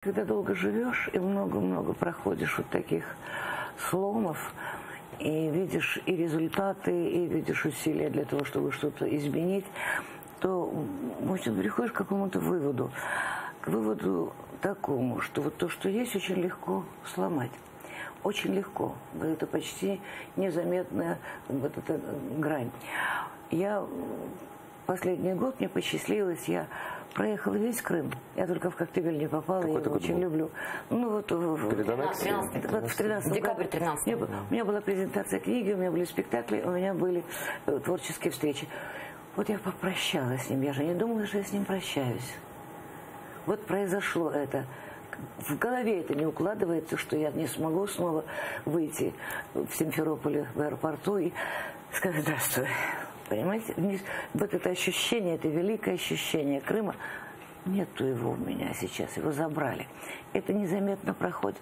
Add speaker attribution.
Speaker 1: Когда долго живешь и много-много проходишь вот таких сломов, и видишь и результаты, и видишь усилия для того, чтобы что-то изменить, то, в общем, приходишь к какому-то выводу. К выводу такому, что вот то, что есть, очень легко сломать. Очень легко. Это почти незаметная вот эта грань. Я последний год, мне посчастливилось, я проехала весь Крым. Я только в Коктебель не попала, я его очень люблю. Ну вот в 13
Speaker 2: декабрь 13.
Speaker 1: У меня была презентация книги, у меня были спектакли, у меня были творческие встречи. Вот я попрощалась с ним, я же не думала, что я с ним прощаюсь. Вот произошло это. В голове это не укладывается, что я не смогу снова выйти в Симферополе в аэропорту и сказать «здравствуй». Понимаете? Вот это ощущение, это великое ощущение Крыма, нету его у меня сейчас, его забрали. Это незаметно проходит.